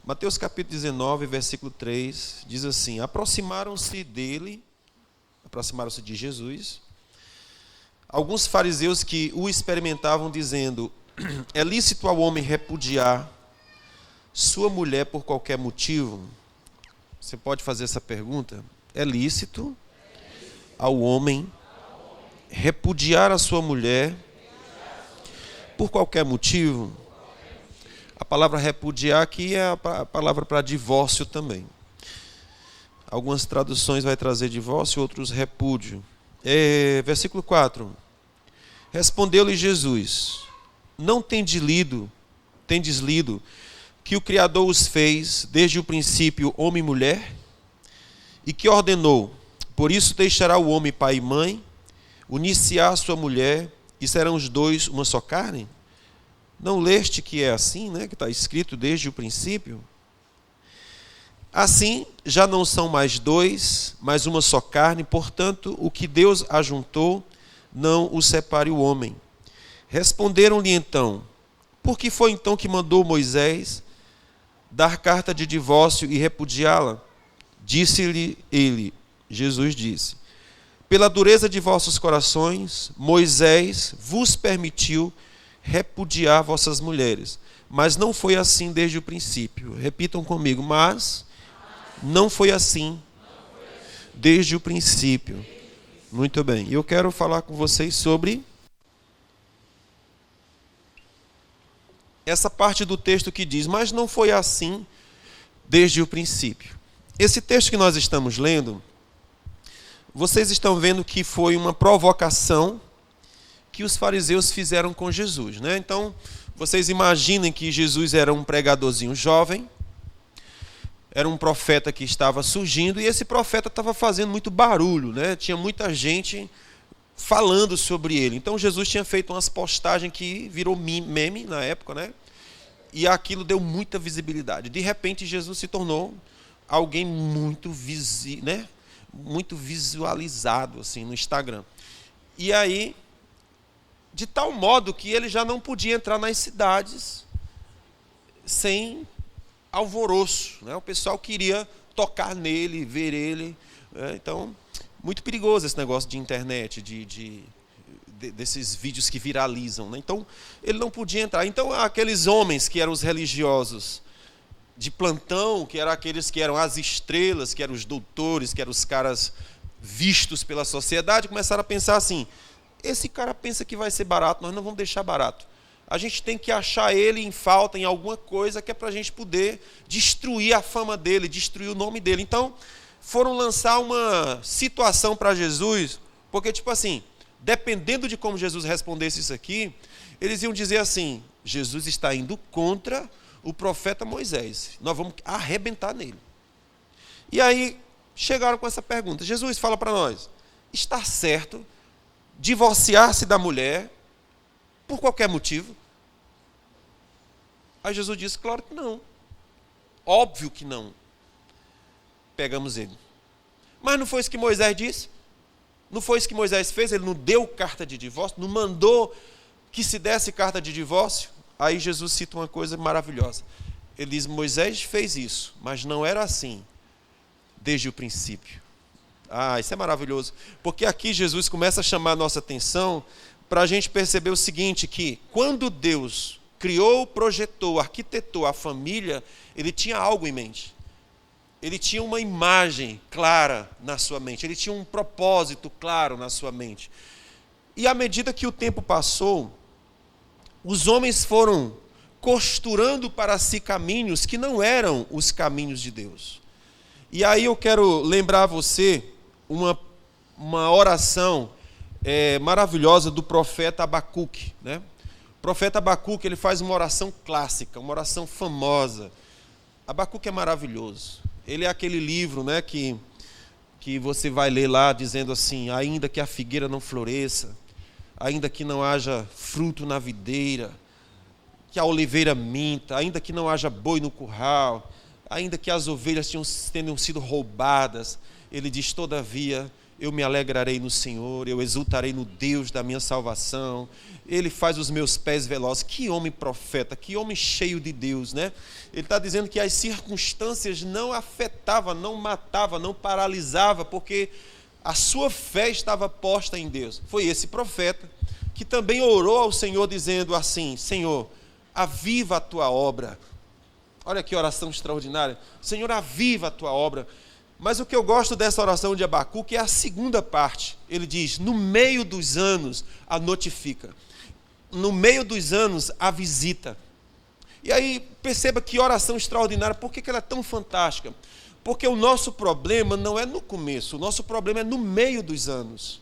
Mateus capítulo 19, versículo 3, diz assim: aproximaram-se de Jesus, alguns fariseus que o experimentavam, dizendo: é lícito ao homem repudiar sua mulher por qualquer motivo? Você pode fazer essa pergunta? É lícito ao homem repudiar a sua mulher por qualquer motivo? A palavra repudiar aqui é a palavra para divórcio também. Algumas traduções vai trazer divórcio, outros repúdio. Versículo 4. Respondeu-lhe Jesus: não tendes lido que o Criador os fez desde o princípio homem e mulher? E que ordenou: por isso deixará o homem pai e mãe, unir-se-á a sua mulher, e serão os dois uma só carne? Não leste que é assim, né? Que está escrito desde o princípio? Assim, já não são mais dois, mas uma só carne. Portanto, o que Deus ajuntou, não o separe o homem. Responderam-lhe então: por que foi então que mandou Moisés dar carta de divórcio e repudiá-la? Disse-lhe ele, Jesus disse: pela dureza de vossos corações, Moisés vos permitiu repudiar vossas mulheres, mas não foi assim desde o princípio. Repitam comigo: mas não foi assim desde o princípio. Muito bem, eu quero falar com vocês sobre essa parte do texto que diz: mas não foi assim desde o princípio. Esse texto que nós estamos lendo, vocês estão vendo que foi uma provocação que os fariseus fizeram com Jesus, né? Então, vocês imaginem que Jesus era um pregadorzinho jovem, era um profeta que estava surgindo, e esse profeta estava fazendo muito barulho, né? Tinha muita gente falando sobre ele. Então, Jesus tinha feito umas postagens que virou meme na época, né? E aquilo deu muita visibilidade. De repente, Jesus se tornou alguém muito muito visualizado assim, no Instagram. E aí, de tal modo que ele já não podia entrar nas cidades sem alvoroço, né? O pessoal queria tocar nele, ver ele, né? Então, muito perigoso esse negócio de internet, desses vídeos que viralizam, né? Então, ele não podia entrar. Então, aqueles homens que eram os religiosos de plantão, que eram aqueles que eram as estrelas, que eram os doutores, que eram os caras vistos pela sociedade, começaram a pensar assim: esse cara pensa que vai ser barato, nós não vamos deixar barato. A gente tem que achar ele em falta, em alguma coisa, que é para a gente poder destruir a fama dele, destruir o nome dele. Então, foram lançar uma situação para Jesus, porque, tipo assim, dependendo de como Jesus respondesse isso aqui, eles iam dizer assim: Jesus está indo contra o profeta Moisés, nós vamos arrebentar nele. E aí, chegaram com essa pergunta: Jesus, fala para nós, está certo divorciar-se da mulher por qualquer motivo? Aí Jesus disse: claro que não. Óbvio que não. Pegamos ele. Mas não foi isso que Moisés disse? Não foi isso que Moisés fez? Ele não deu carta de divórcio? Não mandou que se desse carta de divórcio? Aí Jesus cita uma coisa maravilhosa. Ele diz: Moisés fez isso, mas não era assim desde o princípio. Isso é maravilhoso, porque aqui Jesus começa a chamar a nossa atenção para a gente perceber o seguinte, que quando Deus criou, projetou, arquitetou a família, ele tinha algo em mente. Ele tinha uma imagem clara na sua mente, ele tinha um propósito claro na sua mente. E à medida que o tempo passou, os homens foram costurando para si caminhos que não eram os caminhos de Deus. E aí eu quero lembrar a você uma oração maravilhosa do profeta Abacuque, né? O profeta Abacuque, ele faz uma oração clássica, uma oração famosa. Abacuque é maravilhoso. Ele é aquele livro, né, que você vai ler lá dizendo assim: ainda que a figueira não floresça, ainda que não haja fruto na videira, que a oliveira minta, ainda que não haja boi no curral, ainda que as ovelhas tenham sido roubadas, ele diz: todavia eu me alegrarei no Senhor, eu exultarei no Deus da minha salvação, Ele faz os meus pés velozes. Que homem profeta, que homem cheio de Deus, né? Ele está dizendo que as circunstâncias não afetavam, não matavam, não paralisavam, porque a sua fé estava posta em Deus. Foi esse profeta que também orou ao Senhor dizendo assim: Senhor, aviva a tua obra. Olha que oração extraordinária. Senhor, aviva a tua obra. Mas o que eu gosto dessa oração de Abacuque é a segunda parte. Ele diz: no meio dos anos a notifica. No meio dos anos a visita. E aí perceba que oração extraordinária. Por que ela é tão fantástica? Porque o nosso problema não é no começo, o nosso problema é no meio dos anos.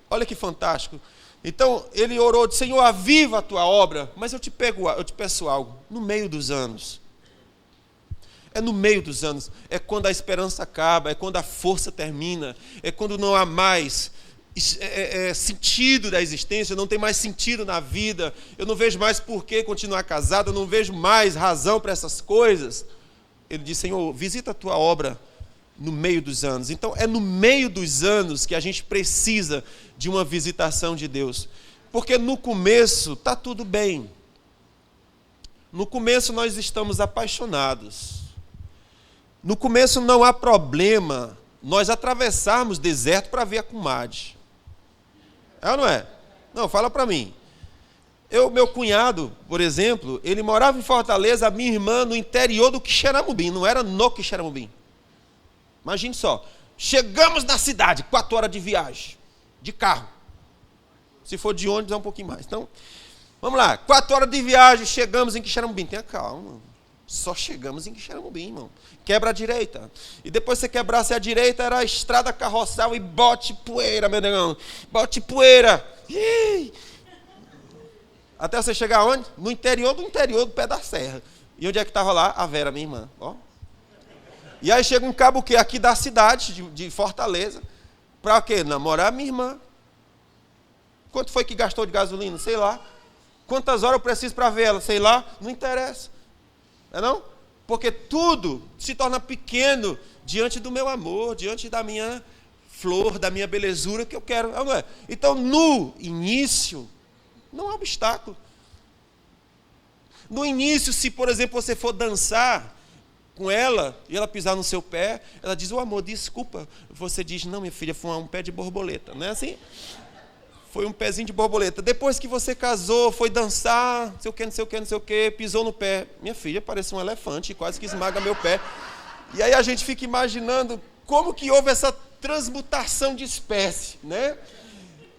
Olha que fantástico. Então ele orou, disse: Senhor, aviva a tua obra. Mas eu te peço algo, no meio dos anos. É no meio dos anos, é quando a esperança acaba, é quando a força termina, é quando não há mais sentido da existência, não tem mais sentido na vida, eu não vejo mais por que continuar casado, eu não vejo mais razão para essas coisas. Ele diz: Senhor, visita a tua obra no meio dos anos. Então é no meio dos anos que a gente precisa de uma visitação de Deus, porque no começo está tudo bem, no começo nós estamos apaixonados, no começo não há problema nós atravessarmos deserto para ver a comadre. É ou não é? Não, fala para mim. Meu cunhado, por exemplo, ele morava em Fortaleza, a minha irmã no interior do Quixeramobim, não era no Quixeramobim. Imagine só, chegamos na cidade, 4 horas de viagem, de carro. Se for de ônibus é um pouquinho mais. Então, vamos lá, 4 horas de viagem, chegamos em Quixeramobim. Tenha calma, só chegamos em Quixeramobim, irmão. Quebra a direita. E depois você quebrasse a direita, era a estrada carroçal e bote poeira, meu negão. Bote poeira. Ih! Até você chegar onde? No interior do pé da serra. E onde é que estava lá? A Vera, minha irmã. Ó. E aí chega um cabo que aqui da cidade, de Fortaleza, para quê? Namorar minha irmã. Quanto foi que gastou de gasolina? Sei lá. Quantas horas eu preciso para ver ela? Sei lá. Não interessa. Não é não? Porque tudo se torna pequeno diante do meu amor, diante da minha flor, da minha belezura que eu quero. Não é? Então, no início, não há obstáculo. No início, se, por exemplo, você for dançar com ela e ela pisar no seu pé, ela diz: "Ô amor, desculpa." Você diz: "Não, minha filha, foi um pé de borboleta." Não é assim? Foi um pezinho de borboleta. Depois que você casou, foi dançar, não sei o que, não sei o que, não sei o que, pisou no pé. Minha filha parece um elefante, quase que esmaga meu pé. E aí a gente fica imaginando como que houve essa transmutação de espécie, né?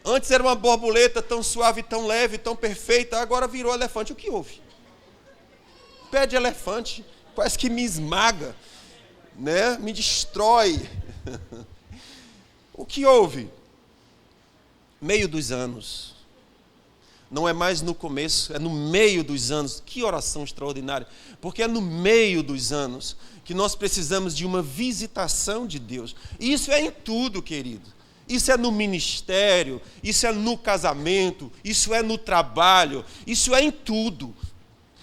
Antes era uma borboleta tão suave, tão leve, tão perfeita, agora virou elefante. O que houve? Pé de elefante, quase que me esmaga, né? Me destrói. O que houve? Meio dos anos. Não é mais no começo, é no meio dos anos. Que oração extraordinária. Porque é no meio dos anos que nós precisamos de uma visitação de Deus. E isso é em tudo, querido. Isso é no ministério, isso é no casamento, isso é no trabalho, isso é em tudo.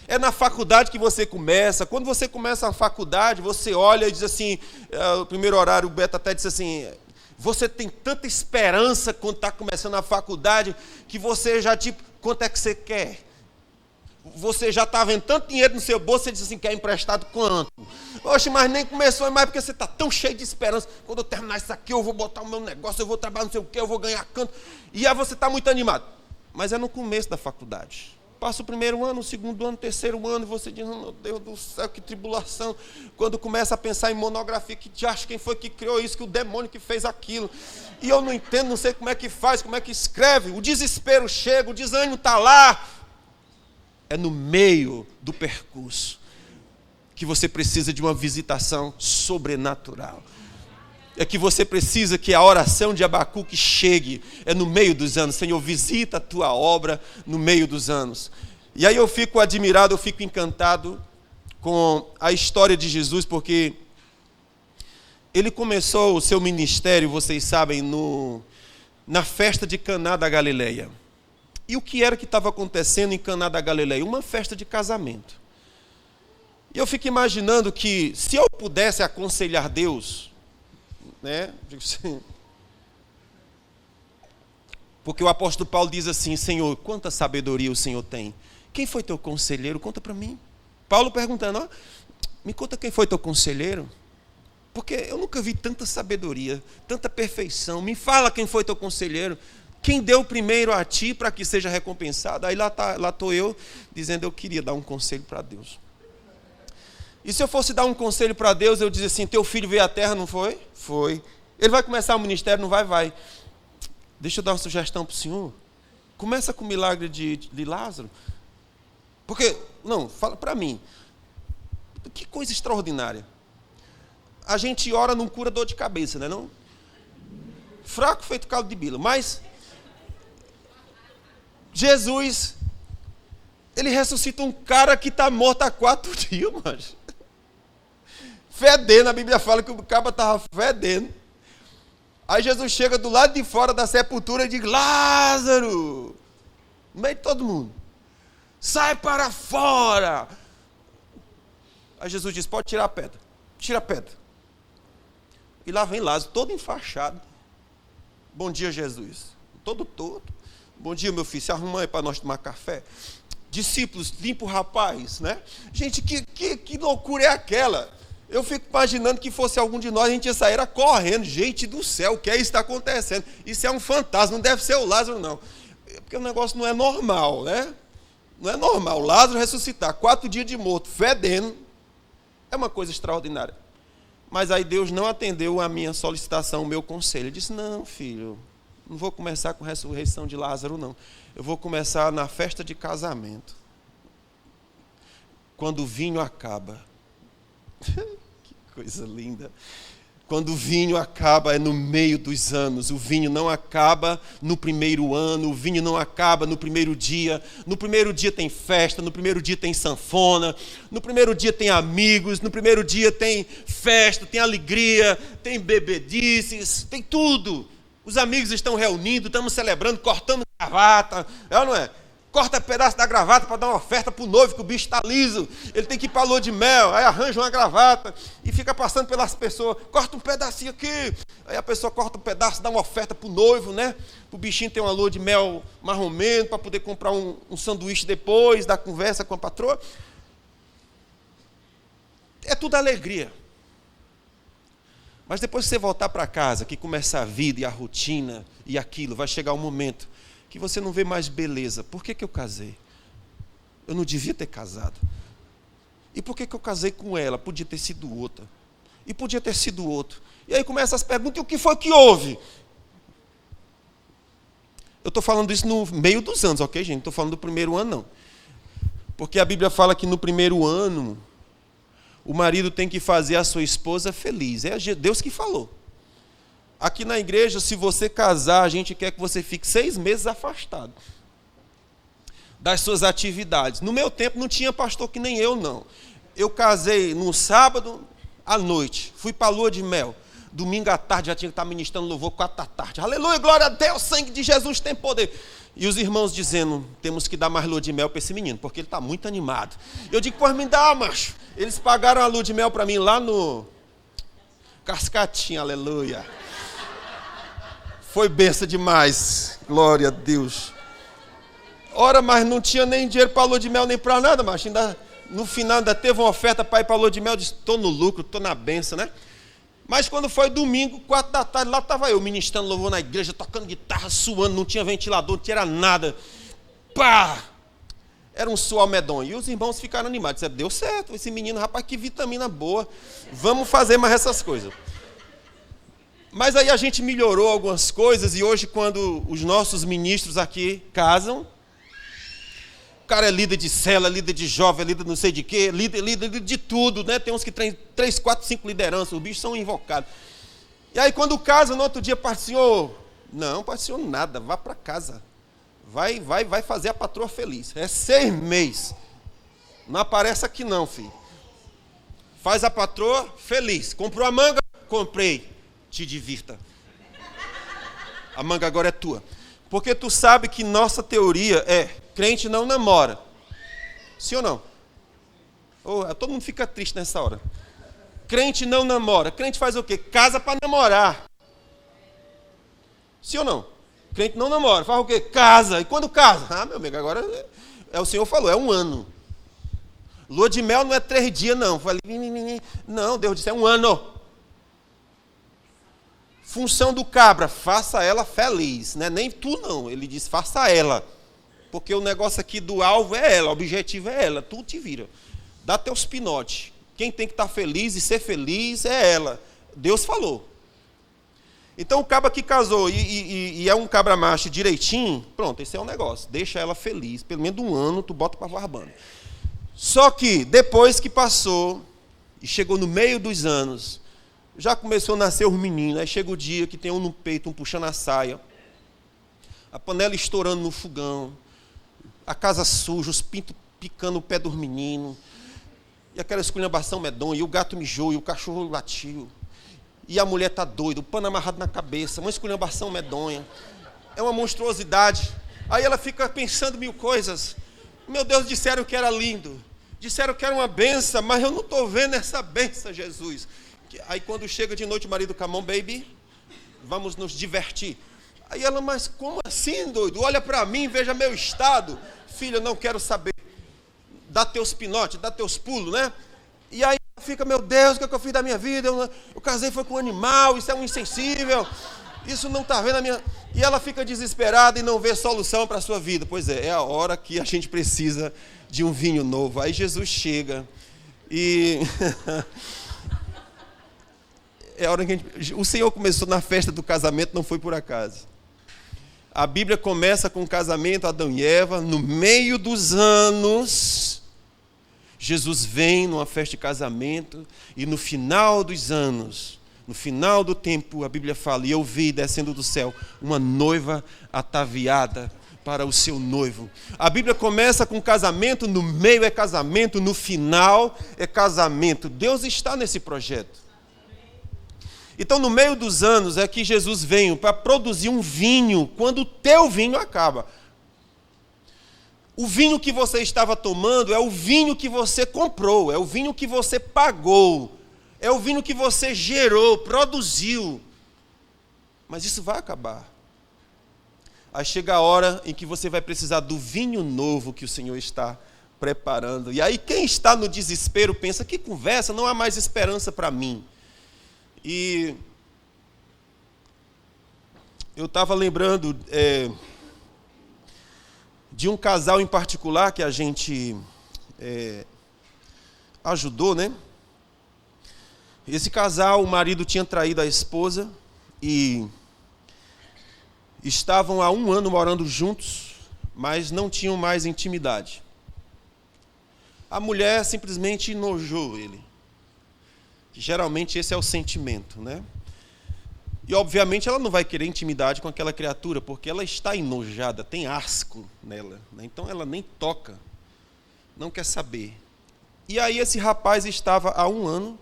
É na faculdade que você começa. Quando você começa a faculdade, você olha e diz assim, o primeiro horário, o Beto até disse assim: você tem tanta esperança quando está começando a faculdade, que você já, tipo, quanto é que você quer? Você já está vendo tanto dinheiro no seu bolso, você diz assim: quer emprestado quanto? Oxe, mas nem começou mais, porque você está tão cheio de esperança. Quando eu terminar isso aqui, eu vou botar o meu negócio, eu vou trabalhar não sei o quê, eu vou ganhar canto. E aí você está muito animado. Mas é no começo da faculdade. Passa o primeiro ano, o segundo ano, o terceiro ano, e você diz: meu Deus do céu, que tribulação. Quando começa a pensar em monografia, que te acha quem foi que criou isso, que o demônio que fez aquilo. E eu não entendo, não sei como é que faz, como é que escreve. O desespero chega, o desânimo está lá. É no meio do percurso que você precisa de uma visitação sobrenatural. É que você precisa que a oração de Abacuque chegue. É no meio dos anos. Senhor, visita a tua obra no meio dos anos. E aí eu fico admirado, eu fico encantado com a história de Jesus, porque ele começou o seu ministério, vocês sabem, na festa de Caná da Galileia. E o que era que estava acontecendo em Caná da Galileia? Uma festa de casamento. E eu fico imaginando que, se eu pudesse aconselhar Deus, né? Porque o apóstolo Paulo diz assim: Senhor, quanta sabedoria o Senhor tem. Quem foi teu conselheiro? Conta para mim. Paulo perguntando: ó, me conta quem foi teu conselheiro. Porque eu nunca vi tanta sabedoria, tanta perfeição. Me fala quem foi teu conselheiro. Quem deu primeiro a ti para que seja recompensado? Aí lá estou eu dizendo: eu queria dar um conselho para Deus. E se eu fosse dar um conselho para Deus, eu dizia assim: teu filho veio à terra, não foi? Foi. Ele vai começar o ministério, não vai? Vai. Deixa eu dar uma sugestão para o senhor. Começa com o milagre de Lázaro. Porque, não, fala para mim. Que coisa extraordinária. A gente ora, não cura dor de cabeça, não é não? Fraco feito caldo de bila. Mas Jesus, ele ressuscita um cara que está morto há 4 dias, mas fedendo. A Bíblia fala que o cara estava fedendo. Aí Jesus chega do lado de fora da sepultura e diz: Lázaro, no meio de todo mundo, sai para fora. Aí Jesus diz: pode tirar a pedra. Tira a pedra. E lá vem Lázaro, todo enfaixado. Bom dia, Jesus. Todo torto. Bom dia, meu filho. Se arruma aí para nós tomar café. Discípulos, limpa o rapaz, né? Gente, que loucura é aquela? Eu fico imaginando que fosse algum de nós, a gente ia sair correndo. Gente do céu, o que é isso que está acontecendo? Isso é um fantasma, não deve ser o Lázaro, não. Porque o negócio não é normal, né? Não é normal. Lázaro ressuscitar, 4 dias de morto, fedendo, é uma coisa extraordinária. Mas aí Deus não atendeu a minha solicitação, o meu conselho. Ele disse: não, filho, não vou começar com a ressurreição de Lázaro, não. Eu vou começar na festa de casamento. Quando o vinho acaba. Que coisa linda. Quando o vinho acaba é no meio dos anos. O vinho não acaba no primeiro ano, o vinho não acaba no primeiro dia. No primeiro dia tem festa, no primeiro dia tem sanfona, no primeiro dia tem amigos, no primeiro dia tem festa, tem alegria, tem bebedices, tem tudo. Os amigos estão reunindo, estamos celebrando, cortando gravata, é ou não é? Corta pedaço da gravata para dar uma oferta para o noivo, que o bicho está liso, ele tem que ir para a lua de mel, aí arranja uma gravata e fica passando pelas pessoas, corta um pedacinho aqui, aí a pessoa corta um pedaço, dá uma oferta para o noivo, né? Para o bichinho ter uma lua de mel marromeno, para poder comprar um sanduíche depois, dar conversa com a patroa. É tudo alegria. Mas depois que você voltar para casa, que começa a vida e a rotina e aquilo, vai chegar um momento que você não vê mais beleza. Por que eu casei? Eu não devia ter casado. E por que eu casei com ela? Podia ter sido outra. E podia ter sido outro. E aí começam as perguntas: e o que foi que houve? Eu estou falando isso no meio dos anos, ok, gente? Não estou falando do primeiro ano, não. Porque a Bíblia fala que no primeiro ano, o marido tem que fazer a sua esposa feliz. É Deus que falou. Aqui na igreja, se você casar, a gente quer que você fique 6 meses afastado das suas atividades. No meu tempo não tinha pastor que nem eu, não. Eu casei no sábado à noite, fui para a lua de mel. Domingo à tarde já tinha que estar ministrando louvor 4 da tarde. Aleluia, glória a Deus, o sangue de Jesus tem poder. E os irmãos dizendo: temos que dar mais lua de mel para esse menino, porque ele está muito animado. Eu digo: pois me dá, macho. Eles pagaram a lua de mel para mim lá no Cascatinha, aleluia. Foi benção demais, glória a Deus. Ora, mas não tinha nem dinheiro para a lua de mel, nem para nada, macho. Ainda, no final ainda teve uma oferta para ir para a lua de mel. Eu disse: estou no lucro, estou na benção, né? Mas quando foi domingo, 4 da tarde, lá estava eu ministrando louvor na igreja, tocando guitarra, suando, não tinha ventilador, não tinha nada. Pá! Era um suor medonho. E os irmãos ficaram animados. Disseram: deu certo, esse menino, rapaz, que vitamina boa. Vamos fazer mais essas coisas. Mas aí a gente melhorou algumas coisas, e hoje, quando os nossos ministros aqui casam, o cara é líder de cela, líder de jovem, líder não sei de quê, líder de tudo, né? Tem uns que tem 3, 4, 5 lideranças, os bichos são invocados. E aí quando casa, no outro dia, pai, senhor, não, pai, senhor, nada, vá para casa. Vai fazer a patroa feliz. É 6 meses. Não aparece aqui não, filho. Faz a patroa feliz. Comprou a manga? Comprei. Te divirta. A manga agora é tua. Porque tu sabe que nossa teoria é: crente não namora. Sim ou não? Todo mundo fica triste nessa hora. Crente não namora. Crente faz o quê? Casa para namorar. Sim ou não? Crente não namora. Faz o quê? Casa. E quando casa? Ah, meu amigo, agora o Senhor falou, é 1 ano. Lua de mel não é 3 dias, não. Falei, não, Deus disse, é 1 ano. Função do cabra, faça ela feliz. Não é nem tu, não. Ele disse, faça ela. Porque o negócio aqui do alvo é ela, o objetivo é ela. Tu te vira. Dá teus pinotes. Quem tem que estar feliz e ser feliz é ela. Deus falou. Então o cabra que casou e é um cabra macho direitinho, pronto, esse é o negócio. Deixa ela feliz. Pelo menos 1 ano, tu bota para barbando. Só que depois que passou, e chegou no meio dos anos, já começou a nascer os meninos. Aí chega o dia que tem um no peito, um puxando a saia, a panela estourando no fogão, a casa suja, os pintos picando o pé dos meninos, e aquela esculhambação medonha, e o gato mijou, e o cachorro latiu, e a mulher está doida, o pano amarrado na cabeça, uma esculhambação medonha, é uma monstruosidade. Aí ela fica pensando 1000 coisas. Meu Deus, disseram que era lindo, disseram que era uma benção, mas eu não estou vendo essa benção, Jesus. Aí quando chega de noite o marido, come on, baby, vamos nos divertir. Aí ela, mas como assim, doido? Olha para mim, veja meu estado. Filha, eu não quero saber. Dá teus pinotes, dá teus pulos, né? E aí fica, meu Deus, o que é que eu fiz da minha vida? Eu casei foi com um animal, isso é um insensível. Isso não está vendo a minha... E ela fica desesperada e não vê solução para a sua vida. Pois é a hora que a gente precisa de um vinho novo. Aí Jesus chega e... é a hora que o Senhor começou na festa do casamento, não foi por acaso. A Bíblia começa com o casamento, Adão e Eva. No meio dos anos, Jesus vem numa festa de casamento. E no final dos anos, no final do tempo, a Bíblia fala, e eu vi descendo do céu uma noiva ataviada para o seu noivo. A Bíblia começa com casamento, no meio é casamento, no final é casamento. Deus está nesse projeto. Então, no meio dos anos é que Jesus veio para produzir um vinho, quando o teu vinho acaba. O vinho que você estava tomando é o vinho que você comprou, é o vinho que você pagou, é o vinho que você gerou, produziu. Mas isso vai acabar. Aí chega a hora em que você vai precisar do vinho novo que o Senhor está preparando. E aí quem está no desespero pensa, que conversa, não há mais esperança para mim. E eu estava lembrando de um casal em particular que a gente ajudou, né? Esse casal, o marido tinha traído a esposa e estavam há 1 ano morando juntos, mas não tinham mais intimidade. A mulher simplesmente enojou ele. Geralmente esse é o sentimento, né? E obviamente ela não vai querer intimidade com aquela criatura, porque ela está enojada, tem asco nela, né? Então ela nem toca, não quer saber. E aí esse rapaz estava há 1 ano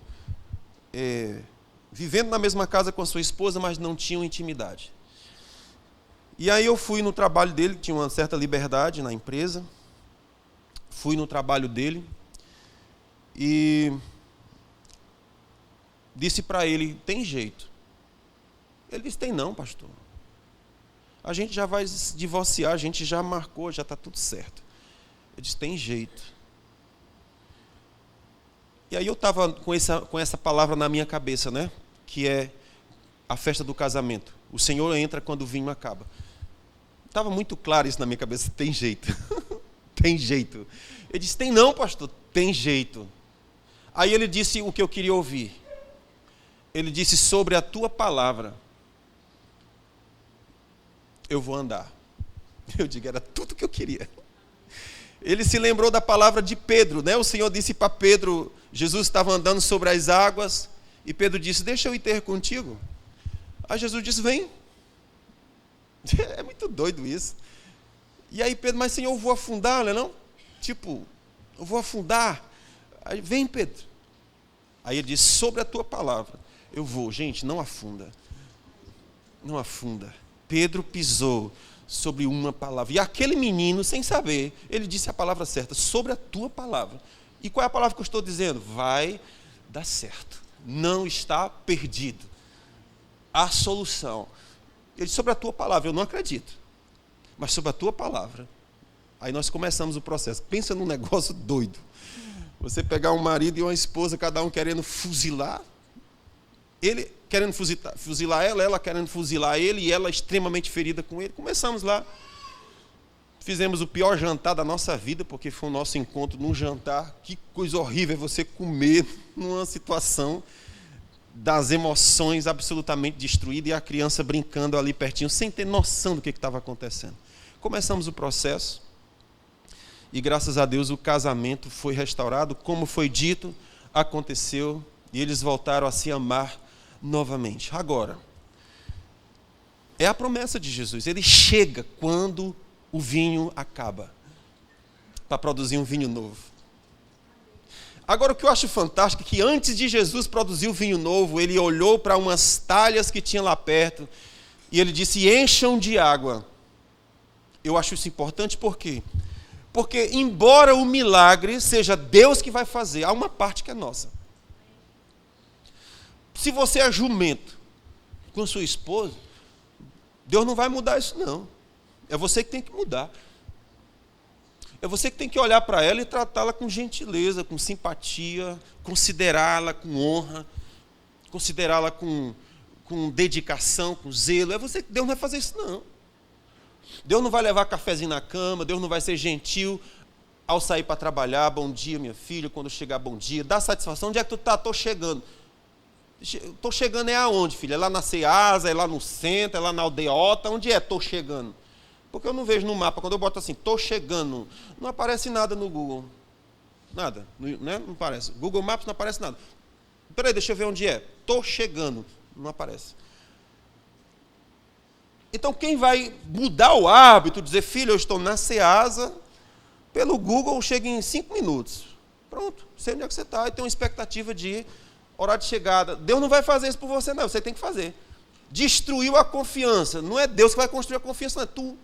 vivendo na mesma casa com a sua esposa, mas não tinham intimidade. E aí eu fui no trabalho dele, tinha uma certa liberdade na empresa, fui no trabalho dele e disse para ele, tem jeito? Ele disse, tem não, pastor. A gente já vai se divorciar, a gente já marcou, já está tudo certo. Eu disse, tem jeito. E aí eu estava com essa palavra na minha cabeça, né? Que é a festa do casamento. O Senhor entra quando o vinho acaba. Estava muito claro isso na minha cabeça, tem jeito. Tem jeito. Ele disse, tem não, pastor, tem jeito. Aí ele disse o que eu queria ouvir. Ele disse, sobre a tua palavra, eu vou andar. Eu digo, era tudo que eu queria. Ele se lembrou da palavra de Pedro, né? O Senhor disse para Pedro, Jesus estava andando sobre as águas, e Pedro disse, deixa eu ir ter contigo. Aí Jesus disse, vem. É muito doido isso. E aí Pedro, mas Senhor, eu vou afundar, não é não? Tipo, eu vou afundar. Aí, vem Pedro. Aí ele disse, sobre a tua palavra, eu vou. Gente, não afunda. Não afunda. Pedro pisou sobre uma palavra. E aquele menino, sem saber, ele disse a palavra certa, sobre a tua palavra. E qual é a palavra que eu estou dizendo? Vai dar certo. não está perdido. Há solução. Ele disse: sobre a tua palavra, eu não acredito, mas sobre a tua palavra. Aí nós começamos o processo. Pensa num negócio doido. Você pegar um marido e uma esposa, cada um querendo fuzilar, ele querendo fuzilar ela querendo fuzilar ele, e ela extremamente ferida com ele. Começamos lá. Fizemos o pior jantar da nossa vida, porque foi o nosso encontro num jantar. Que coisa horrível é você comer numa situação das emoções absolutamente destruída, e a criança brincando ali pertinho, sem ter noção do que estava acontecendo. Começamos o processo, e graças a Deus o casamento foi restaurado, como foi dito, aconteceu, e eles voltaram a se amar novamente. Agora, é a promessa de Jesus, ele chega quando o vinho acaba, para produzir um vinho novo. Agora, o que eu acho fantástico é que antes de Jesus produzir o vinho novo, ele olhou para umas talhas que tinha lá perto, e ele disse: encham de água. Eu acho isso importante, por quê? Porque, embora o milagre seja Deus que vai fazer, há uma parte que é nossa. Se você é jumento com sua esposa, Deus não vai mudar isso, não. É você que tem que mudar. É você que tem que olhar para ela e tratá-la com gentileza, com simpatia, considerá-la com honra, considerá-la com dedicação, com zelo. É você que Deus não vai fazer isso, não. Deus não vai levar cafezinho na cama, Deus não vai ser gentil ao sair para trabalhar. Bom dia, minha filha, quando chegar, bom dia. Dá satisfação. Onde é que tu está? Estou chegando. Estou chegando é aonde, filha? É lá na Ceasa, é lá no centro, é lá na aldeota? Onde é? Estou chegando. Porque eu não vejo no mapa, quando eu boto assim, estou chegando, não aparece nada no Google. Nada, né? Não aparece. Google Maps não aparece nada. Espera aí, deixa eu ver onde é. Estou chegando, não aparece. Então, quem vai mudar o hábito, dizer: filho, eu estou na Ceasa, pelo Google chega em 5 minutos. Pronto, sei onde é que você está, e tem uma expectativa de hora de chegada. Deus não vai fazer isso por você, não, você tem que fazer. Destruiu a confiança. Não é Deus que vai construir a confiança, não é tu.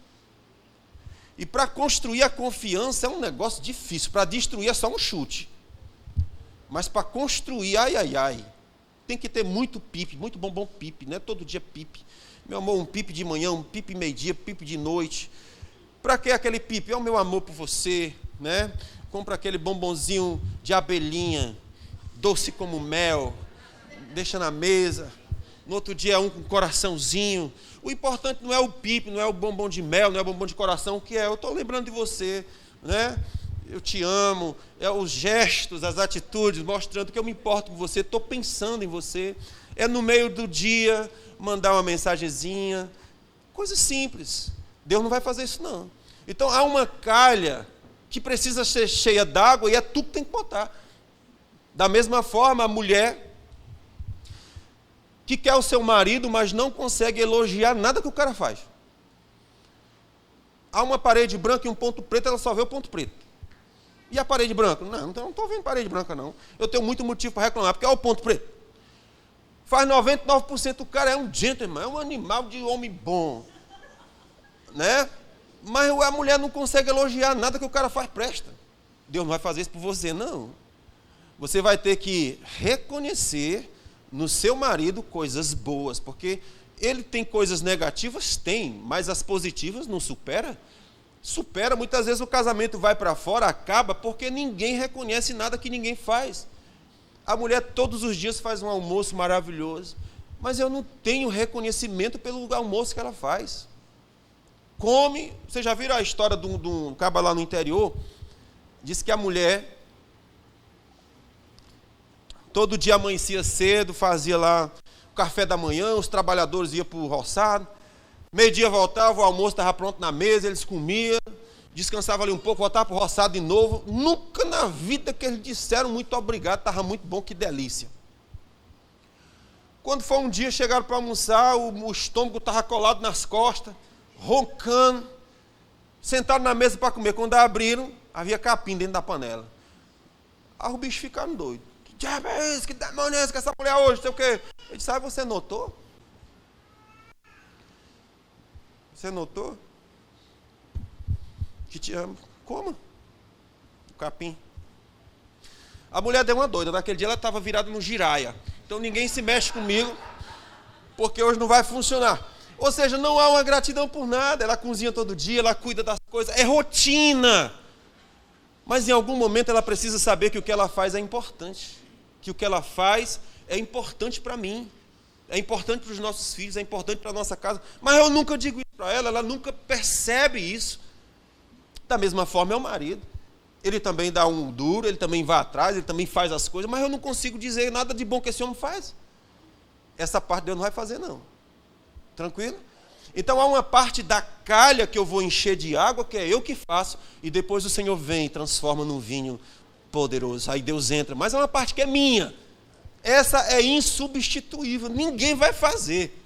E para construir a confiança é um negócio difícil. Para destruir é só um chute. Mas para construir, tem que ter muito pipe, muito bombom pipe, não é todo dia pipe. Meu amor, um pipe de manhã, um pipe meio-dia, pipe de noite. Para que aquele pipe? É o meu amor por você, né? Compra aquele bombonzinho de abelhinha, doce como mel, deixa na mesa. No outro dia um com coraçãozinho. O importante não é o pipe, não é o bombom de mel, não é o bombom de coração. O que é? Eu estou lembrando de você, né? Eu te amo. É os gestos, as atitudes, mostrando que eu me importo com você. Estou pensando em você. É no meio do dia mandar uma mensagenzinha. Coisa simples. Deus não vai fazer isso, não. Então há uma calha que precisa ser cheia d'água, e é tu que tem que botar. Da mesma forma, a mulher que quer o seu marido, mas não consegue elogiar nada que o cara faz. Há uma parede branca e um ponto preto, ela só vê o ponto preto. E a parede branca? Não estou vendo parede branca, não. Eu tenho muito motivo para reclamar, porque é o ponto preto. Faz 99% do cara é um gentleman, é um animal de homem bom. Né? Mas a mulher não consegue elogiar nada que o cara faz presta. Deus não vai fazer isso por você, não. Você vai ter que reconhecer no seu marido coisas boas, porque ele tem coisas negativas, tem, mas as positivas não supera. Supera, muitas vezes o casamento vai para fora, acaba, porque ninguém reconhece nada que ninguém faz. A mulher todos os dias faz um almoço maravilhoso, mas eu não tenho reconhecimento pelo almoço que ela faz. Come, vocês já viram a história de um caba lá no interior? Diz que a mulher todo dia amanhecia cedo, fazia lá o café da manhã, os trabalhadores iam para o roçado, meio-dia voltava, o almoço estava pronto na mesa, eles comiam, descansavam ali um pouco, voltavam para o roçado de novo. Nunca na vida que eles disseram muito obrigado, estava muito bom, que delícia. Quando foi um dia, chegaram para almoçar, o estômago estava colado nas costas, roncando, sentaram na mesa para comer. Quando abriram, havia capim dentro da panela. Aí os bichos ficaram doidos. Que diabo é isso? Que demônio é esse que essa mulher hoje? Não sei o quê. Eu disse: você notou? Você notou? Que te amo. Coma. O capim. A mulher deu uma doida. Naquele dia ela estava virada no giraia. Então ninguém se mexe comigo, porque hoje não vai funcionar. Ou seja, não há uma gratidão por nada. Ela cozinha todo dia, ela cuida das coisas, é rotina. Mas em algum momento ela precisa saber que o que ela faz é importante. Que o que ela faz é importante para mim. É importante para os nossos filhos, é importante para a nossa casa. Mas eu nunca digo isso para ela nunca percebe isso. Da mesma forma é o marido. Ele também dá um duro, ele também vai atrás, ele também faz as coisas, mas eu não consigo dizer nada de bom que esse homem faz. Essa parte Deus não vai fazer, não. Tranquilo? Então há uma parte da calha que eu vou encher de água, que é eu que faço, e depois o Senhor vem e transforma num vinho poderoso. Aí Deus entra, mas há uma parte que é minha. Essa é insubstituível, ninguém vai fazer.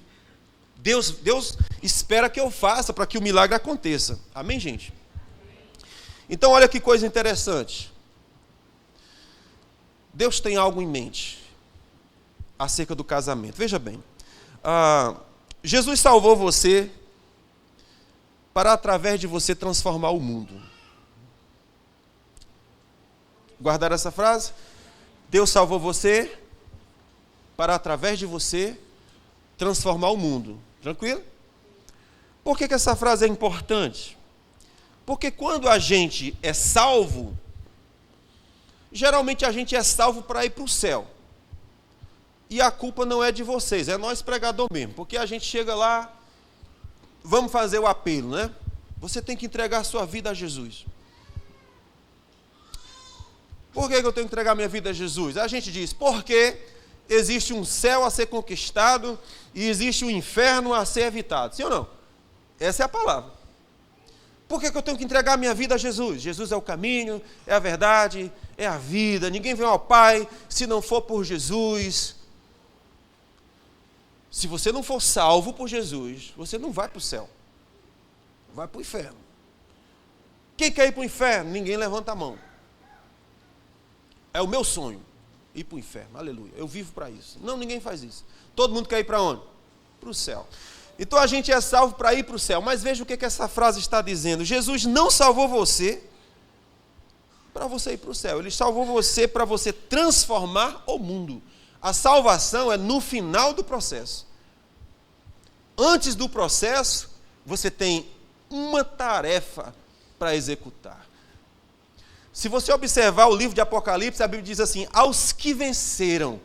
Deus espera que eu faça para que o milagre aconteça. Amém, gente? Então olha que coisa interessante. Deus tem algo em mente acerca do casamento. Veja bem, Jesus salvou você para, através de você, transformar o mundo. Guardaram essa frase? Deus salvou você para, através de você, transformar o mundo. Tranquilo? Por que essa frase é importante? Porque quando a gente é salvo, geralmente a gente é salvo para ir para o céu. E a culpa não é de vocês, é nós pregador mesmo. Porque a gente chega lá, vamos fazer o apelo, né? Você tem que entregar a sua vida a Jesus. Por que eu tenho que entregar minha vida a Jesus? A gente diz, porque existe um céu a ser conquistado e existe um inferno a ser evitado. Sim ou não? Essa é a palavra. Por que eu tenho que entregar minha vida a Jesus? Jesus é o caminho, é a verdade, é a vida. Ninguém vem ao Pai se não for por Jesus. Se você não for salvo por Jesus, você não vai para o céu. Vai para o inferno. Quem quer ir para o inferno? Ninguém levanta a mão. É o meu sonho, ir para o inferno. Aleluia. Eu vivo para isso. Não, ninguém faz isso. Todo mundo quer ir para onde? Para o céu. Então a gente é salvo para ir para o céu. Mas veja o que essa frase está dizendo. Jesus não salvou você para você ir para o céu. Ele salvou você para você transformar o mundo. A salvação é no final do processo. Antes do processo, você tem uma tarefa para executar. Se você observar o livro de Apocalipse, a Bíblia diz assim, aos que venceram.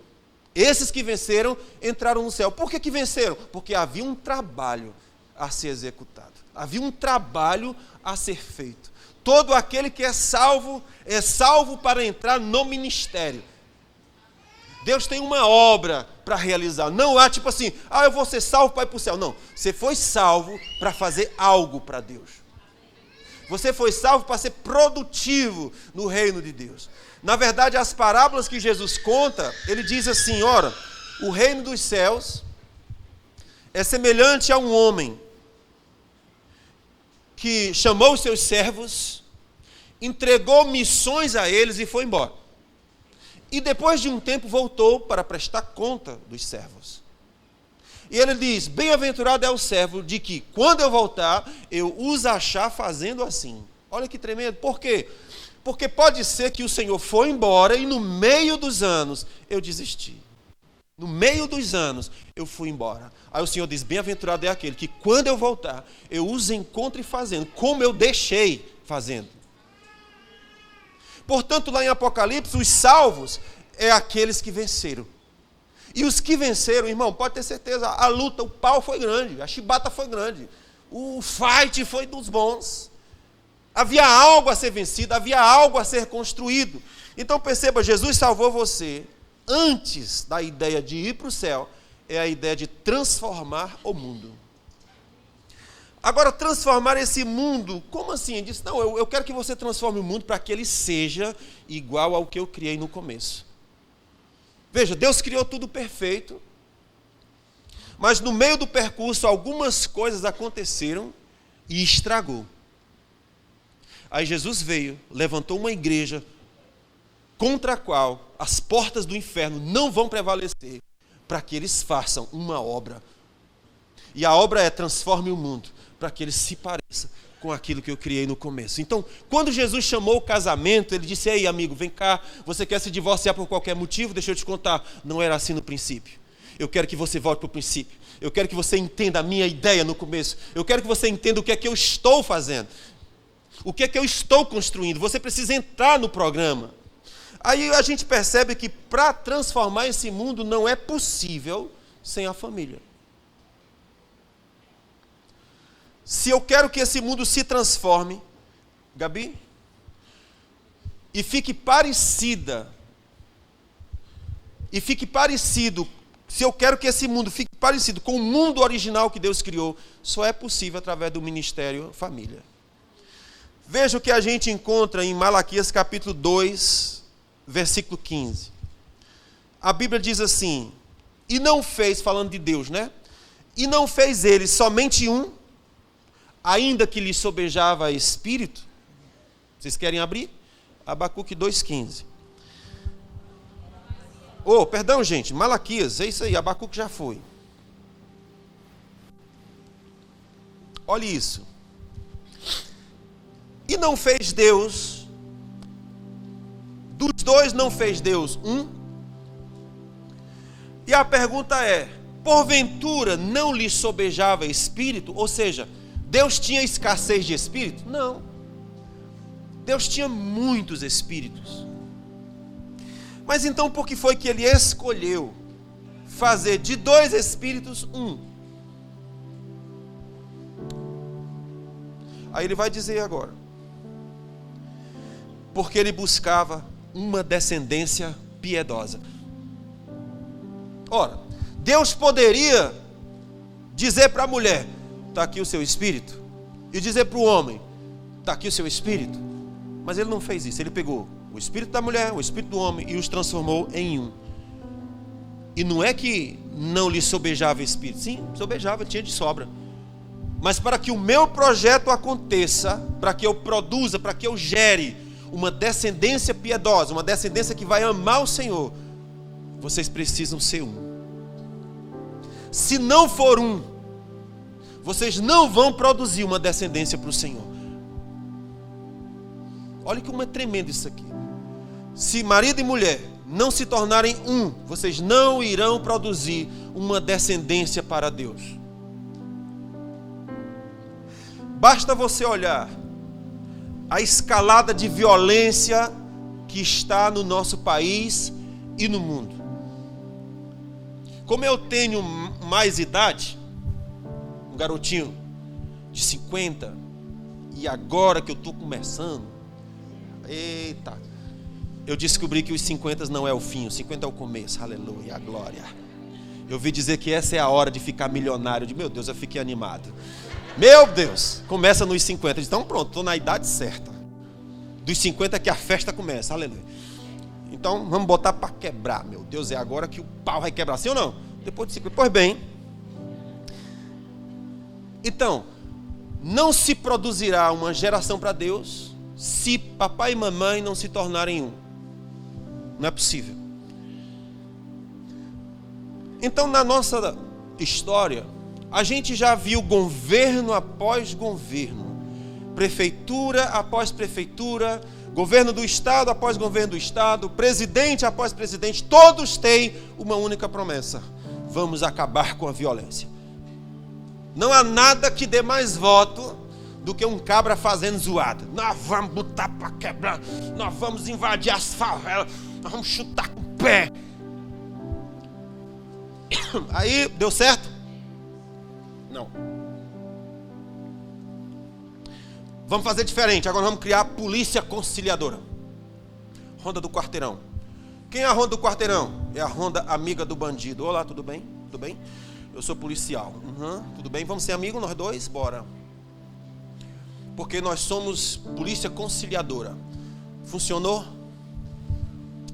Esses que venceram entraram no céu. Por que venceram? Porque havia um trabalho a ser executado. Havia um trabalho a ser feito. Todo aquele que é salvo para entrar no ministério. Deus tem uma obra para realizar. Não há tipo assim, eu vou ser salvo para ir para o céu. Não, você foi salvo para fazer algo para Deus. Você foi salvo para ser produtivo no reino de Deus. Na verdade, as parábolas que Jesus conta, ele diz assim, ora, o reino dos céus é semelhante a um homem que chamou os seus servos, entregou missões a eles e foi embora. E depois de um tempo voltou para prestar conta dos servos. E ele diz, bem-aventurado é o servo de que, quando eu voltar, eu os achar fazendo assim. Olha que tremendo. Por quê? Porque pode ser que o Senhor foi embora e no meio dos anos eu desisti. No meio dos anos eu fui embora. Aí o Senhor diz, bem-aventurado é aquele que, quando eu voltar, eu os encontre fazendo, como eu deixei fazendo. Portanto, lá em Apocalipse, os salvos é aqueles que venceram. E os que venceram, irmão, pode ter certeza, a luta, o pau foi grande, a chibata foi grande, o fight foi dos bons. Havia algo a ser vencido, havia algo a ser construído. Então perceba, Jesus salvou você antes da ideia de ir para o céu, é a ideia de transformar o mundo. Agora, transformar esse mundo, como assim? Ele disse, não, eu quero que você transforme o mundo para que ele seja igual ao que eu criei no começo. Veja, Deus criou tudo perfeito, mas no meio do percurso algumas coisas aconteceram e estragou. Aí Jesus veio, levantou uma igreja contra a qual as portas do inferno não vão prevalecer, para que eles façam uma obra. E a obra é transforme o mundo, para que ele se pareça com aquilo que eu criei no começo. Então, quando Jesus chamou o casamento, ele disse: ei, amigo, vem cá, você quer se divorciar por qualquer motivo? Deixa eu te contar, não era assim no princípio. Eu quero que você volte para o princípio. Eu quero que você entenda a minha ideia no começo. Eu quero que você entenda o que é que eu estou fazendo. O que é que eu estou construindo. Você precisa entrar no programa. Aí a gente percebe que para transformar esse mundo não é possível sem a família. Se eu quero que esse mundo se transforme, Gabi, e fique parecido, se eu quero que esse mundo fique parecido com o mundo original que Deus criou, só é possível através do ministério família. Veja o que a gente encontra em Malaquias capítulo 2, versículo 15. A Bíblia diz assim: e não fez, falando de Deus, né? E não fez ele somente um, ainda que lhe sobejava espírito. Vocês querem abrir? Abacuque 2,15. Oh, perdão, gente, Malaquias, é isso aí, Abacuque já foi. Olha isso. E não fez Deus, dos dois não fez Deus um? E a pergunta é: porventura não lhe sobejava espírito? Ou seja, Deus tinha escassez de espírito? Não. Deus tinha muitos espíritos. Mas então por que foi que ele escolheu fazer de dois espíritos um? Aí ele vai dizer agora: porque ele buscava uma descendência piedosa. Ora, Deus poderia dizer para a mulher: está aqui o seu espírito, e dizer para o homem: está aqui o seu espírito. Mas ele não fez isso. Ele pegou o espírito da mulher, o espírito do homem e os transformou em um. E não é que não lhe sobejava espírito. Sim, sobejava, tinha de sobra. Mas para que o meu projeto aconteça, para que eu produza, para que eu gere uma descendência piedosa, uma descendência que vai amar o Senhor, vocês precisam ser um. Se não for um, vocês não vão produzir uma descendência para o Senhor. Olha como é tremendo isso aqui. Se marido e mulher não se tornarem um, vocês não irão produzir uma descendência para Deus. Basta você olhar a escalada de violência que está no nosso país e no mundo. Como eu tenho mais idade, um garotinho de 50, e agora que eu estou começando, eita, eu descobri que os 50 não é o fim, os 50 é o começo, aleluia, a glória. Eu ouvi dizer que essa é a hora de ficar milionário. Meu Deus, eu fiquei animado. Meu Deus, começa nos 50. Então pronto, estou na idade certa. Dos 50 que a festa começa, aleluia. Então vamos botar para quebrar. Meu Deus, é agora que o pau vai quebrar, sim ou não? Depois de 50, pois bem. Então, não se produzirá uma geração para Deus se papai e mamãe não se tornarem um. Não é possível. Então, na nossa história, a gente já viu governo após governo, prefeitura após prefeitura, governo do Estado após governo do Estado, presidente após presidente, todos têm uma única promessa: vamos acabar com a violência. Não há nada que dê mais voto do que um cabra fazendo zoada. Nós vamos botar para quebrar, nós vamos invadir as favelas, nós vamos chutar com o pé. Aí, deu certo? Não. Vamos fazer diferente. Agora vamos criar a polícia conciliadora. Ronda do quarteirão. Quem é a ronda do quarteirão? É a ronda amiga do bandido. Olá, tudo bem? Tudo bem? Eu sou policial. Tudo bem? Vamos ser amigos nós dois? Bora. Porque nós somos polícia conciliadora. Funcionou?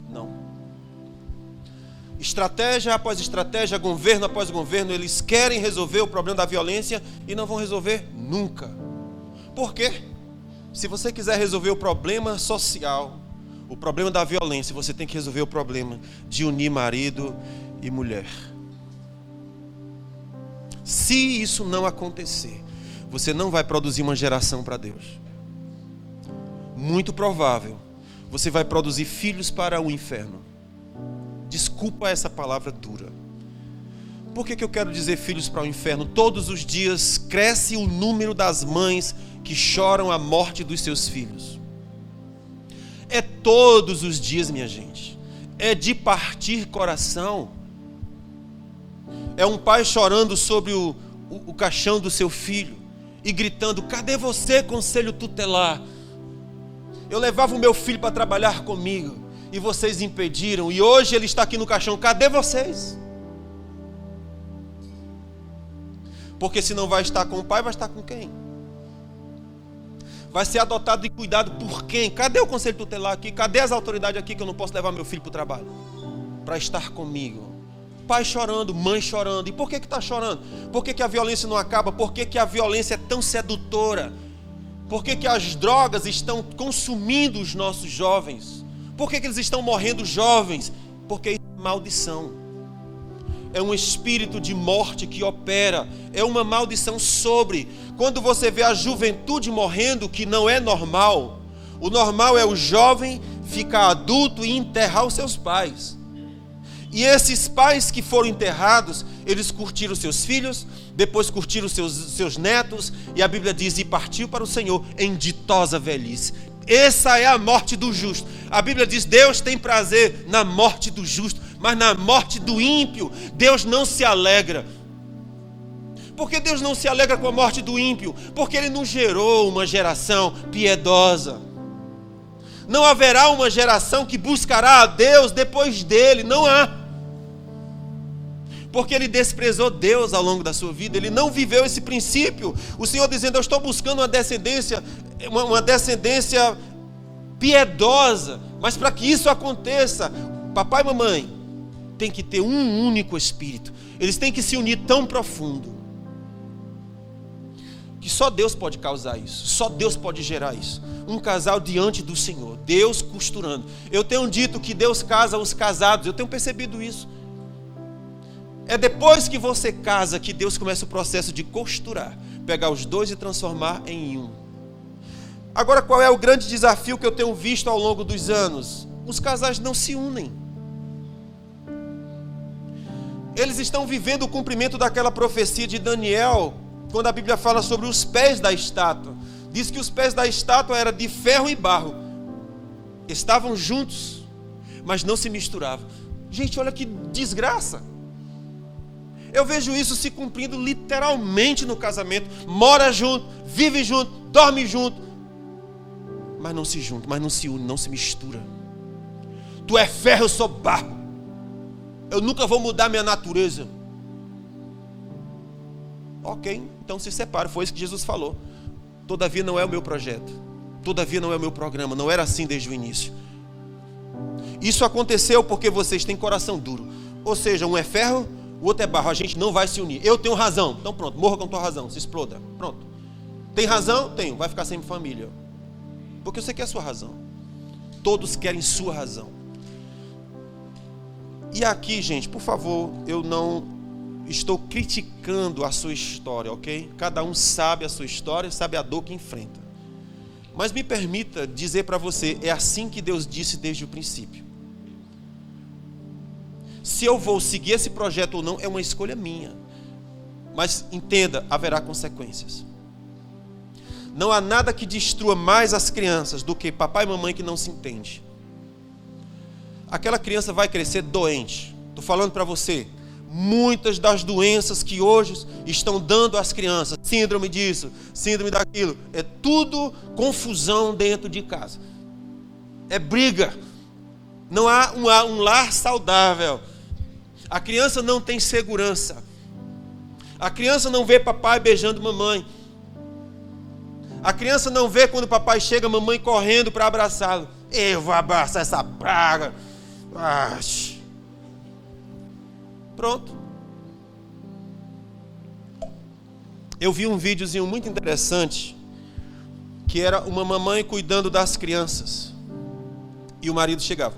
Não. Estratégia após estratégia, governo após governo, eles querem resolver o problema da violência e não vão resolver nunca. Por quê? Se você quiser resolver o problema social, o problema da violência, você tem que resolver o problema de unir marido e mulher. Se isso não acontecer, você não vai produzir uma geração para Deus. Muito provável, você vai produzir filhos para o inferno. Desculpa essa palavra dura. Por que eu quero dizer filhos para o inferno? Todos os dias cresce o número das mães que choram a morte dos seus filhos. É todos os dias, minha gente. É de partir coração. É um pai chorando sobre o caixão do seu filho e gritando: cadê você, conselho tutelar? Eu levava o meu filho para trabalhar comigo e vocês impediram, e hoje ele está aqui no caixão, cadê vocês? Porque se não vai estar com o pai, vai estar com quem? Vai ser adotado e cuidado por quem? Cadê o conselho tutelar aqui? Cadê as autoridades aqui que eu não posso levar meu filho para o trabalho? Para estar comigo. Pai chorando, mãe chorando. E por que está chorando? Por que a violência não acaba? Por que a violência é tão sedutora? Por que as drogas estão consumindo os nossos jovens? Por que eles estão morrendo jovens? Porque isso é maldição. É um espírito de morte que opera. É uma maldição sobre. Quando você vê a juventude morrendo, que não é normal. O normal é o jovem ficar adulto e enterrar os seus pais. E esses pais que foram enterrados, eles curtiram seus filhos, depois curtiram seus netos, e a Bíblia diz: e partiu para o Senhor em ditosa velhice. Essa é a morte do justo. A Bíblia diz: Deus tem prazer na morte do justo, mas na morte do ímpio Deus não se alegra. Por que Deus não se alegra com a morte do ímpio? Porque Ele não gerou uma geração piedosa. Não haverá uma geração que buscará a Deus depois dele. Não há. Porque ele desprezou Deus ao longo da sua vida. Ele não viveu esse princípio. O Senhor dizendo: eu estou buscando uma descendência piedosa. Mas para que isso aconteça, papai e mamãe tem que ter um único espírito. Eles têm que se unir tão profundo que só Deus pode causar isso. Só Deus pode gerar isso. Um casal diante do Senhor, Deus costurando. Eu tenho dito que Deus casa os casados. Eu tenho percebido isso. É depois que você casa que Deus começa o processo de costurar, pegar os dois e transformar em um. Agora, qual é o grande desafio que eu tenho visto ao longo dos anos? Os casais não se unem. Eles estão vivendo o cumprimento daquela profecia de Daniel, quando a Bíblia fala sobre os pés da estátua. Diz que os pés da estátua eram de ferro e barro. Estavam juntos, mas não se misturavam. Gente, olha que desgraça. Eu vejo isso se cumprindo literalmente no casamento. Mora junto, vive junto, dorme junto, mas não se junta, mas não se une, não se mistura. Tu é ferro, eu sou barro. Eu nunca vou mudar minha natureza. Ok, então se separa. Foi isso que Jesus falou. Todavia não é o meu projeto. Todavia não é o meu programa. Não era assim desde o início. Isso aconteceu porque vocês têm coração duro. Ou seja, um é ferro, o outro é barro. A gente não vai se unir. Eu tenho razão. Então pronto, morra com tua razão. Se exploda. Pronto. Tem razão? Tenho. Vai ficar sem família. Porque você quer a sua razão. Todos querem sua razão. E aqui, gente, por favor, eu não estou criticando a sua história, ok? Cada um sabe a sua história, sabe a dor que enfrenta. Mas me permita dizer para você, é assim que Deus disse desde o princípio. Se eu vou seguir esse projeto ou não, é uma escolha minha. Mas entenda, haverá consequências. Não há nada que destrua mais as crianças do que papai e mamãe que não se entende. Aquela criança vai crescer doente. Estou falando para você, muitas das doenças que hoje estão dando às crianças, síndrome disso, síndrome daquilo, é tudo confusão dentro de casa. É briga. Não há um lar saudável. A criança não tem segurança. A criança não vê papai beijando mamãe. A criança não vê quando o papai chega, a mamãe correndo para abraçá-lo. Eu vou abraçar essa praga. Pronto. Eu vi um videozinho muito interessante, que era uma mamãe cuidando das crianças. E o marido chegava.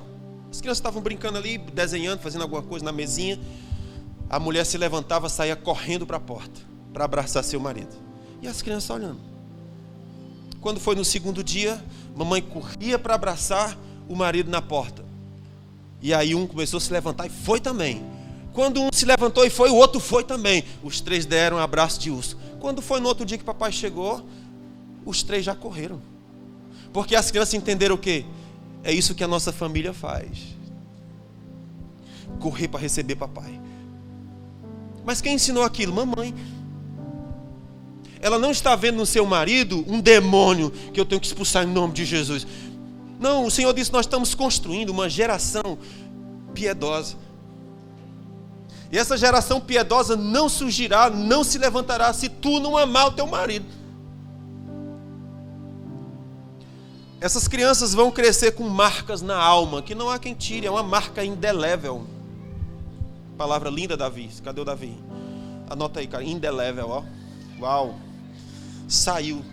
As crianças estavam brincando ali, desenhando, fazendo alguma coisa na mesinha. A mulher se levantava, saía correndo para a porta, para abraçar seu marido. E as crianças olhando. Quando foi no segundo dia, mamãe corria para abraçar o marido na porta. E aí um começou a se levantar e foi também. Quando um se levantou e foi, o outro foi também. Os três deram um abraço de urso. Quando foi no outro dia que papai chegou, os três já correram. Porque as crianças entenderam o quê? É isso que a nossa família faz. Correr para receber papai. Mas quem ensinou aquilo? Mamãe. Ela não está vendo no seu marido um demônio que eu tenho que expulsar em nome de Jesus. Não, o Senhor disse: nós estamos construindo uma geração piedosa. E essa geração piedosa não surgirá, não se levantará se tu não amar o teu marido. Essas crianças vão crescer com marcas na alma, que não há quem tire, é uma marca indelével. Palavra linda, Davi. Cadê o Davi? Anota aí, cara. Indelével, ó. Uau. Saiu.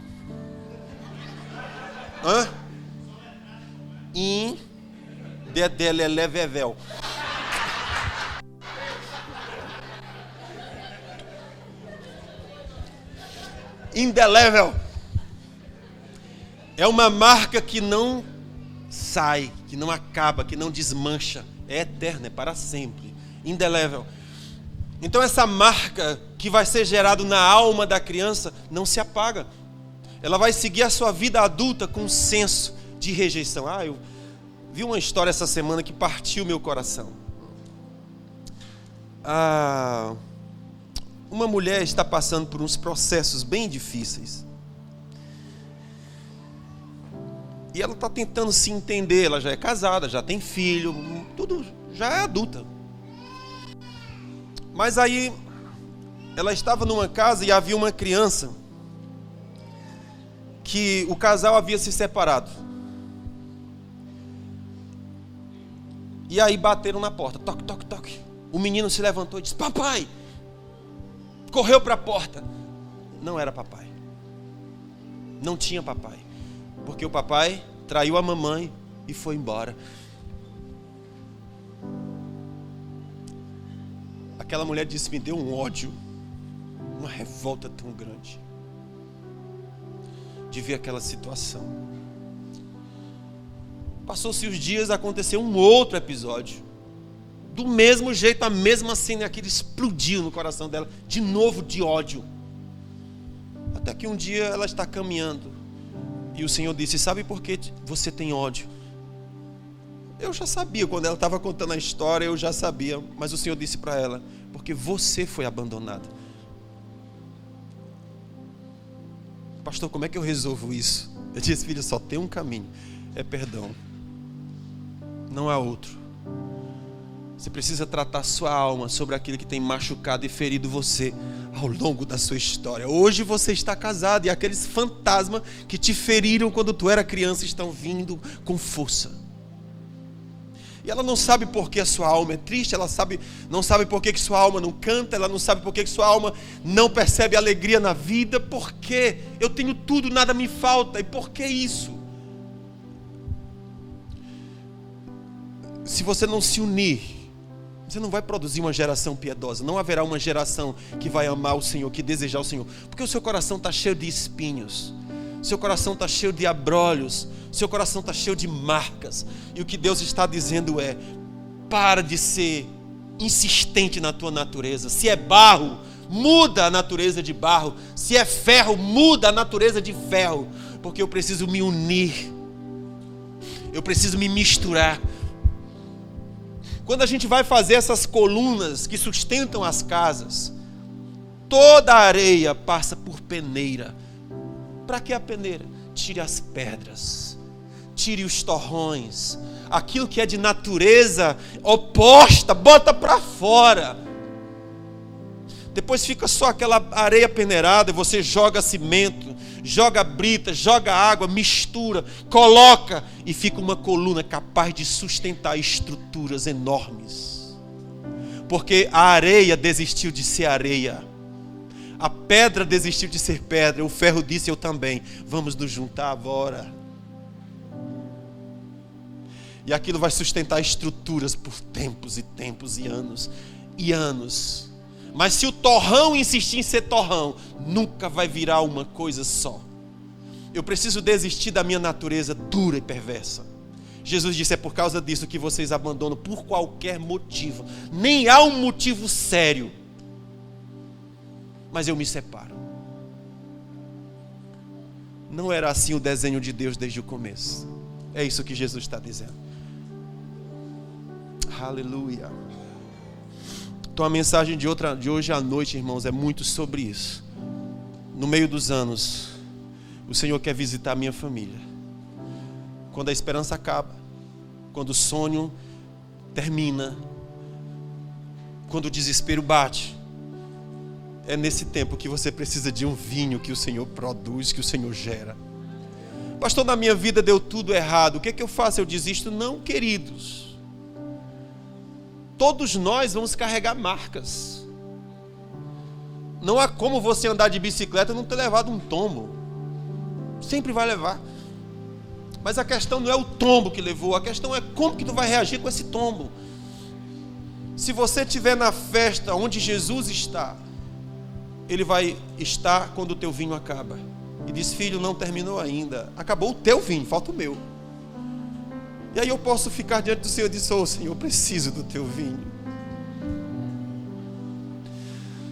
Hã? Indelevel. Indelével. É uma marca que não sai, que não acaba, que não desmancha. É eterna, é para sempre. Indelével. Então essa marca que vai ser gerada na alma da criança não se apaga. Ela vai seguir a sua vida adulta com um senso de rejeição. Eu vi uma história essa semana que partiu meu coração. Uma mulher está passando por uns processos bem difíceis. E ela está tentando se entender. Ela já é casada, já tem filho, tudo já é adulta. Mas aí ela estava numa casa e havia uma criança que o casal havia se separado. E aí bateram na porta, toque, toque, toque. O menino se levantou e disse: papai! Correu para a porta. Não era papai. Não tinha papai. Porque o papai traiu a mamãe e foi embora. Aquela mulher disse: me deu um ódio, uma revolta tão grande de ver aquela situação. Passou-se os dias, aconteceu um outro episódio. Do mesmo jeito, a mesma cena, aquilo explodiu no coração dela, de novo de ódio. Até que um dia ela está caminhando e o Senhor disse: sabe por que você tem ódio? Eu já sabia, quando ela estava contando a história, eu já sabia. Mas o Senhor disse para ela: porque você foi abandonada. Pastor, como é que eu resolvo isso? Eu disse: filha, só tem um caminho, é perdão. Não há outro. Você precisa tratar sua alma sobre aquilo que tem machucado e ferido você ao longo da sua história. Hoje você está casado e aqueles fantasmas que te feriram quando tu era criança estão vindo com força. E ela não sabe por que a sua alma é triste, ela não sabe por que sua alma não canta, ela não sabe por que sua alma não percebe alegria na vida. Por quê? Eu tenho tudo, nada me falta. E por que isso? Se você não se unir, você não vai produzir uma geração piedosa. Não haverá uma geração que vai amar o Senhor, que desejar o Senhor. Porque o seu coração está cheio de espinhos. Seu coração está cheio de abrolhos. Seu coração está cheio de marcas. E o que Deus está dizendo é: para de ser insistente na tua natureza. Se é barro, muda a natureza de barro. Se é ferro, muda a natureza de ferro. Porque eu preciso me unir. Eu preciso me misturar. Quando a gente vai fazer essas colunas que sustentam as casas, toda a areia passa por peneira. Para que a peneira? Tire as pedras, tire os torrões, aquilo que é de natureza oposta, bota para fora. Depois fica só aquela areia peneirada e você joga cimento, joga brita, joga água, mistura, coloca e fica uma coluna capaz de sustentar estruturas enormes. Porque a areia desistiu de ser areia. A pedra desistiu de ser pedra. O ferro disse: eu também. Vamos nos juntar agora. E aquilo vai sustentar estruturas por tempos e tempos e anos. E anos. Mas se o torrão insistir em ser torrão, nunca vai virar uma coisa só. Eu preciso desistir da minha natureza dura e perversa. Jesus disse, é por causa disso que vocês abandonam por qualquer motivo. Nem há um motivo sério. Mas eu me separo. Não era assim o desenho de Deus desde o começo. É isso que Jesus está dizendo. Aleluia. Então a mensagem de hoje à noite, irmãos, é muito sobre isso. No meio dos anos, o Senhor quer visitar a minha família. Quando a esperança acaba, quando o sonho termina, quando o desespero bate, é nesse tempo que você precisa de um vinho que o Senhor produz, que o Senhor gera. Pastor, na minha vida deu tudo errado, o que é que eu faço? Eu desisto? Não, queridos. Todos nós vamos carregar marcas. Não há como você andar de bicicleta e não ter levado um tombo. Sempre vai levar. Mas a questão não é o tombo que levou, a questão é como que tu vai reagir com esse tombo. Se você estiver na festa onde Jesus está, Ele vai estar quando o teu vinho acaba. E diz, filho, não terminou ainda. Acabou o teu vinho, falta o meu. E aí eu posso ficar diante do Senhor e dizer, oh Senhor, eu preciso do teu vinho.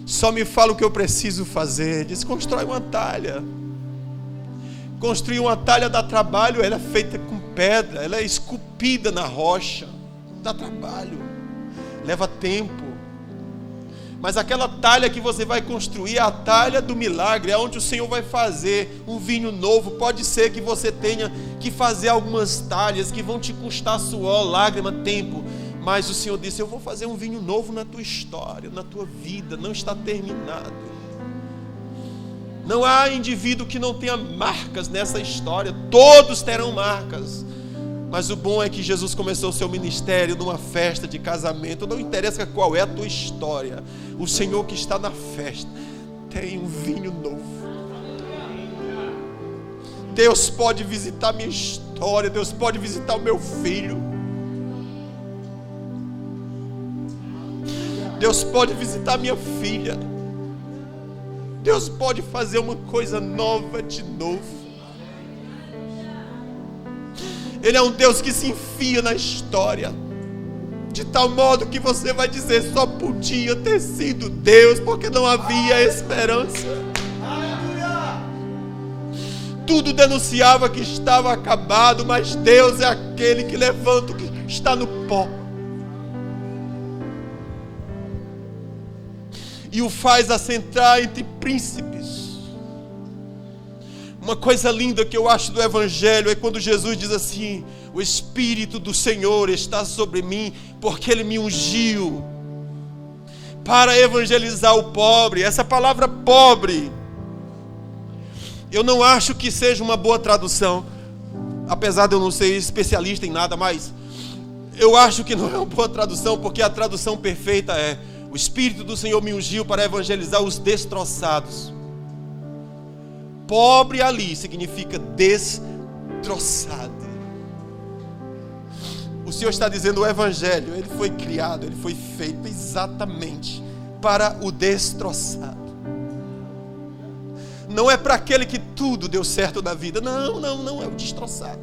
Só me fala o que eu preciso fazer. Diz, constrói uma talha. Construir uma talha dá trabalho, ela é feita com pedra, ela é esculpida na rocha. Dá trabalho, leva tempo. Mas aquela talha que você vai construir é a talha do milagre, é onde o Senhor vai fazer um vinho novo. Pode ser que você tenha que fazer algumas talhas que vão te custar suor, lágrima, tempo. Mas o Senhor disse, eu vou fazer um vinho novo na tua história, na tua vida, não está terminado. Não há indivíduo que não tenha marcas nessa história, todos terão marcas. Mas o bom é que Jesus começou o seu ministério numa festa de casamento. Não interessa qual é a tua história, o Senhor que está na festa tem um vinho novo. Deus pode visitar minha história, Deus pode visitar o meu filho, Deus pode visitar minha filha, Deus pode fazer uma coisa nova de novo. Ele é um Deus que se enfia na história, de tal modo que você vai dizer, só podia ter sido Deus, porque não havia esperança. Tudo denunciava que estava acabado, mas Deus é aquele que levanta o que está no pó e o faz assentar entre príncipes. Uma coisa linda que eu acho do Evangelho é quando Jesus diz assim, o Espírito do Senhor está sobre mim, porque Ele me ungiu para evangelizar o pobre. Essa palavra pobre, eu não acho que seja uma boa tradução, apesar de eu não ser especialista em nada, mas eu acho que não é uma boa tradução, porque a tradução perfeita é, o Espírito do Senhor me ungiu para evangelizar os destroçados. Pobre ali significa destroçado. O Senhor está dizendo, o Evangelho, ele foi criado, ele foi feito exatamente para o destroçado. Não é para aquele que tudo deu certo na vida. Não, é o destroçado.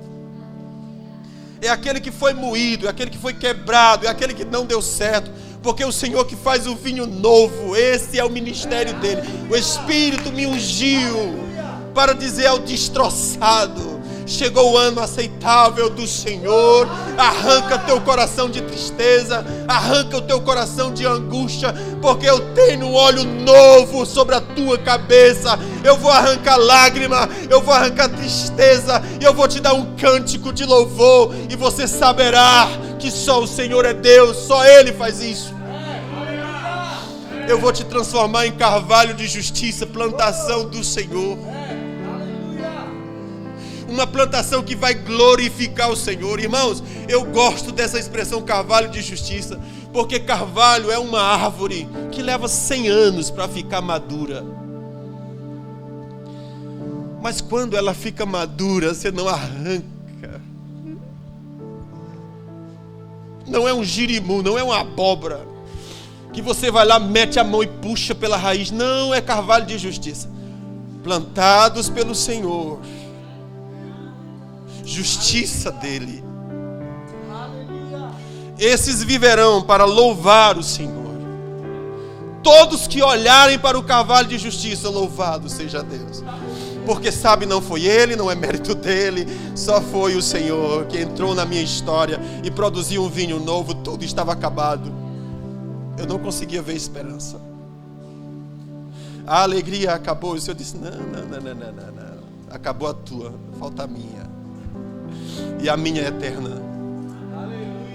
É aquele que foi moído, é aquele que foi quebrado, é aquele que não deu certo. Porque o Senhor que faz o vinho novo, esse é o ministério dele. O Espírito me ungiu para dizer ao destroçado, chegou o ano aceitável do Senhor. Arranca teu coração de tristeza, arranca o teu coração de angústia, porque eu tenho um óleo novo sobre a tua cabeça. Eu vou arrancar lágrima, eu vou arrancar tristeza, e eu vou te dar um cântico de louvor, e você saberá que só o Senhor é Deus, só Ele faz isso. Eu vou te transformar em carvalho de justiça, plantação do Senhor. Uma plantação que vai glorificar o Senhor. Irmãos, eu gosto dessa expressão carvalho de justiça, porque carvalho é uma árvore que leva 100 anos para ficar madura. Mas quando ela fica madura, você não arranca. Não é um jirimu, não é uma abóbora. que você vai lá, mete a mão e puxa pela raiz. Não, é carvalho de justiça. Plantados pelo Senhor. Justiça dele. Esses viverão para louvar o Senhor. Todos que olharem para o carvalho de justiça, louvado seja Deus. Porque sabe, não foi ele, não é mérito dele, só foi o Senhor que entrou na minha história e produziu um vinho novo. Tudo estava acabado. Eu não conseguia ver esperança. A alegria acabou. E o Senhor disse: não. Acabou a tua, falta a minha. E a minha é eterna.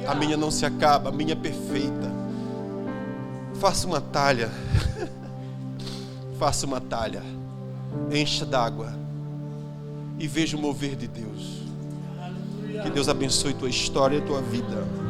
A minha não se acaba, a minha é perfeita. Faça uma talha. Faça uma talha. Encha d'água. E veja o mover de Deus. Que Deus abençoe tua história e tua vida.